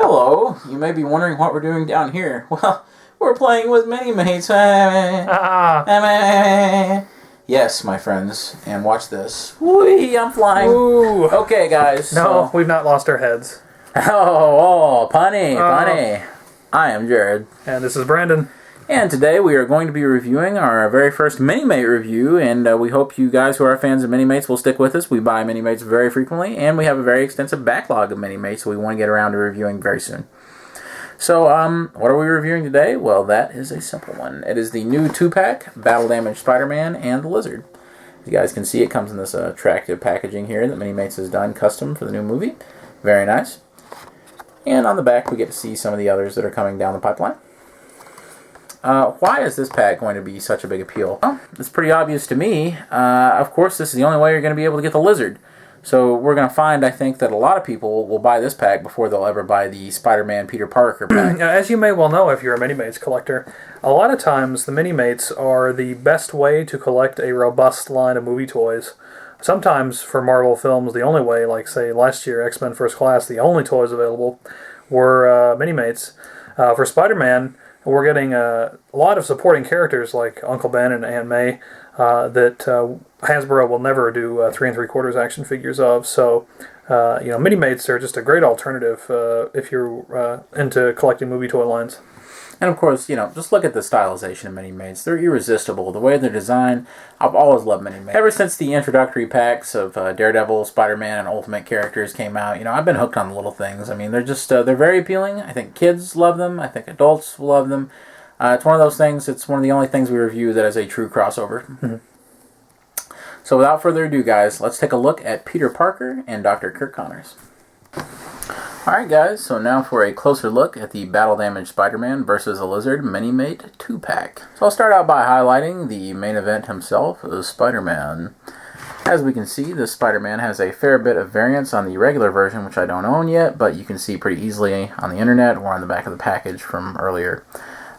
Hello, you may be wondering what we're doing down here. Well, we're playing with Minimates. Yes, my friends, and watch this. Whee, I'm flying. Ooh. Okay, guys. No, we've not lost our heads. Punny. I am Jared. And this is Brandon. And today we are going to be reviewing our very first Minimate review, and we hope you guys who are fans of Minimates will stick with us. We buy Minimates very frequently, and we have a very extensive backlog of Minimates, so we want to get around to reviewing very soon. So, what are we reviewing today? Well, that is a simple one. It is the new 2-pack, Battle Damage Spider-Man and the Lizard. As you guys can see, it comes in this attractive packaging here that Minimates has done custom for the new movie. Very nice. And on the back, we get to see some of the others that are coming down the pipeline. Why is this pack going to be such a big appeal? Well, it's pretty obvious to me. Of course, this is the only way you're going to be able to get the Lizard. So we're going to find, I think, that a lot of people will buy this pack before they'll ever buy the Spider-Man Peter Parker pack. As you may well know if you're a Minimates collector, a lot of times the Minimates are the best way to collect a robust line of movie toys. Sometimes for Marvel films, the only way, like say last year, X-Men First Class, the only toys available were Minimates. For Spider-Man, we're getting a lot of supporting characters like Uncle Ben and Aunt May that Hasbro will never do 3 3/4 action figures of. So, Minimates are just a great alternative if you're into collecting movie toy lines. And of course, just look at the stylization of Minimates. They're irresistible. The way they're designed, I've always loved Minimates. Ever since the introductory packs of Daredevil, Spider-Man, and Ultimate characters came out, I've been hooked on the little things. I mean, they're just, they're very appealing. I think kids love them. I think adults love them. It's one of those things, it's one of the only things we review that is a true crossover. Mm-hmm. So without further ado, guys, let's take a look at Peter Parker and Dr. Kirk Connors. Alright guys, so now for a closer look at the Battle Damage Spider-Man vs. the Lizard Minimate 2-pack. So I'll start out by highlighting the main event himself, Spider-Man. As we can see, this Spider-Man has a fair bit of variance on the regular version, which I don't own yet, but you can see pretty easily on the internet or on the back of the package from earlier.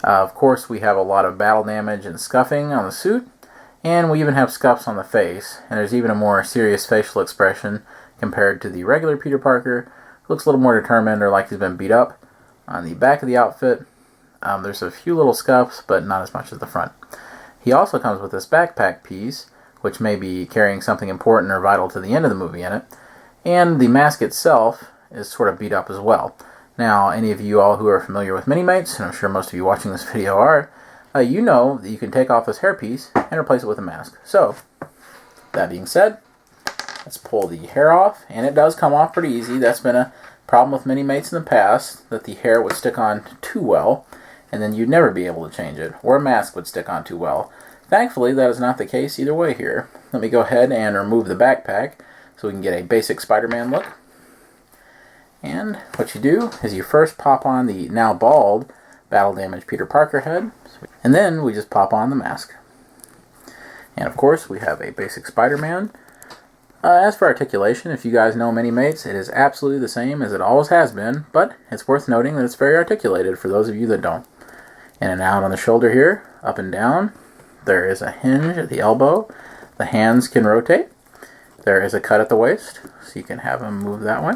Of course, we have a lot of battle damage and scuffing on the suit, and we even have scuffs on the face, and there's even a more serious facial expression compared to the regular Peter Parker. Looks a little more determined or like he's been beat up. On the back of the outfit, there's a few little scuffs, but not as much as the front. He also comes with this backpack piece, which may be carrying something important or vital to the end of the movie in it. And the mask itself is sort of beat up as well. Now, any of you all who are familiar with Minimates, and I'm sure most of you watching this video are, you know that you can take off this hairpiece and replace it with a mask. So, that being said, let's pull the hair off, and it does come off pretty easy. That's been a problem with Minimates in the past, that the hair would stick on too well, and then you'd never be able to change it, or a mask would stick on too well. Thankfully, that is not the case either way here. Let me go ahead and remove the backpack so we can get a basic Spider-Man look. And what you do is you first pop on the now bald Battle Damage Peter Parker head, and then we just pop on the mask. And of course, we have a basic Spider-Man. As for articulation, if you guys know Minimates, it is absolutely the same as it always has been, but it's worth noting that it's very articulated for those of you that don't. In and out on the shoulder here, up and down. There is a hinge at the elbow. The hands can rotate. There is a cut at the waist, so you can have them move that way.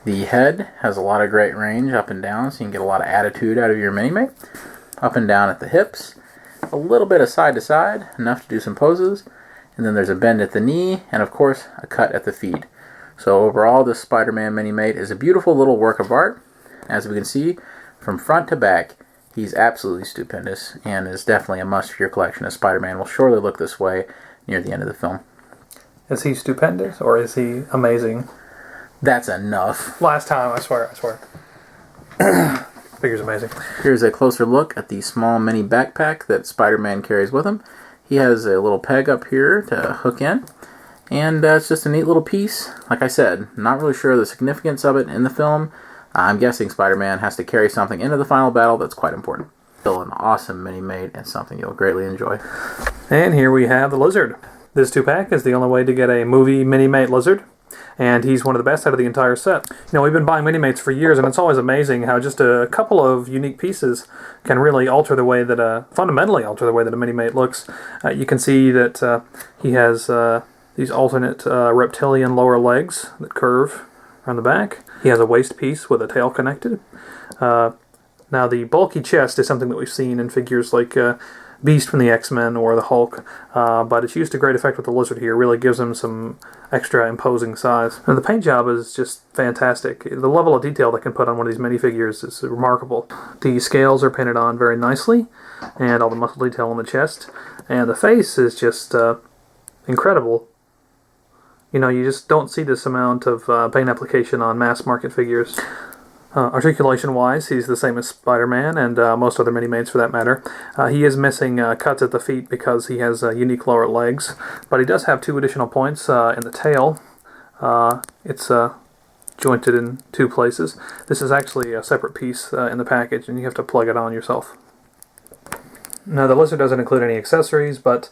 The head has a lot of great range up and down, so you can get a lot of attitude out of your Minimate. Up and down at the hips. A little bit of side to side, enough to do some poses. And then there's a bend at the knee, and of course, a cut at the feet. So overall, this Spider-Man Minimate is a beautiful little work of art. As we can see, from front to back, he's absolutely stupendous, and is definitely a must for your collection, as Spider-Man will surely look this way near the end of the film. Is he stupendous, or is he amazing? That's enough. Last time, I swear. Figure's amazing. Here's a closer look at the small mini backpack that Spider-Man carries with him. He has a little peg up here to hook in, and it's just a neat little piece. Like I said, not really sure the significance of it in the film. I'm guessing Spider-Man has to carry something into the final battle that's quite important. Still an awesome Minimate and something you'll greatly enjoy. And here we have the Lizard. This 2-pack is the only way to get a movie Minimate Lizard, and he's one of the best out of the entire set. We've been buying Minimates for years, and it's always amazing how just a couple of unique pieces can really alter the way that, fundamentally alter the way that a Minimate looks. You can see that he has these alternate reptilian lower legs that curve around the back. He has a waist piece with a tail connected. Now, the bulky chest is something that we've seen in figures like Beast from the X-Men or the Hulk, but it's used to great effect with the Lizard here. Really gives him some extra imposing size. And the paint job is just fantastic. The level of detail they can put on one of these minifigures is remarkable. The scales are painted on very nicely, and all the muscle detail on the chest. And the face is just incredible. You know, you just don't see this amount of paint application on mass market figures. Articulation-wise, he's the same as Spider-Man and most other Minimates for that matter. He is missing cuts at the feet because he has unique lower legs, but he does have 2 additional points in the tail. It's jointed in 2 places. This is actually a separate piece in the package, and you have to plug it on yourself. Now, the Lizard doesn't include any accessories, but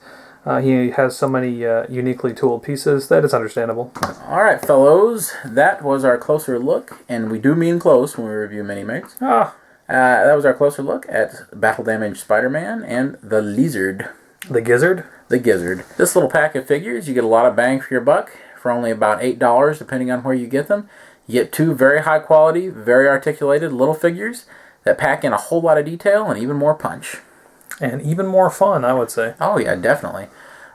he has so many uniquely tooled pieces that it's understandable. Alright, fellows, that was our closer look, and we do mean close when we review Minimates. That was our closer look at Battle Damaged Spider-Man and the Lizard. The Gizzard? The Gizzard. This little pack of figures, you get a lot of bang for your buck for only about $8, depending on where you get them. You get 2 very high quality, very articulated little figures that pack in a whole lot of detail and even more punch. And even more fun, I would say. Oh, yeah, definitely.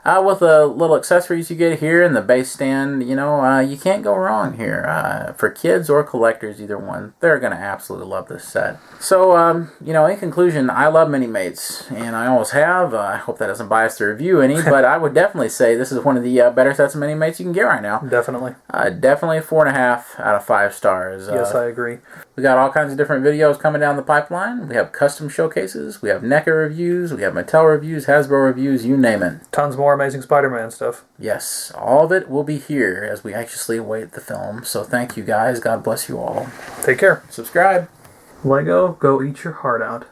With the little accessories you get here and the base stand, you know, you can't go wrong here. For kids or collectors, either one, they're going to absolutely love this set. So, you know, in conclusion, I love Minimates, and I always have. I hope that doesn't bias the review any, but I would definitely say this is one of the better sets of Minimates you can get right now. Definitely. Definitely 4.5 out of 5 stars. Yes, I agree. We got all kinds of different videos coming down the pipeline. We have custom showcases, we have NECA reviews, we have Mattel reviews, Hasbro reviews, you name it. Tons more Amazing Spider-Man stuff. Yes, all of it will be here as we anxiously await the film. So thank you guys. God bless you all. Take care. Subscribe. Lego, go eat your heart out.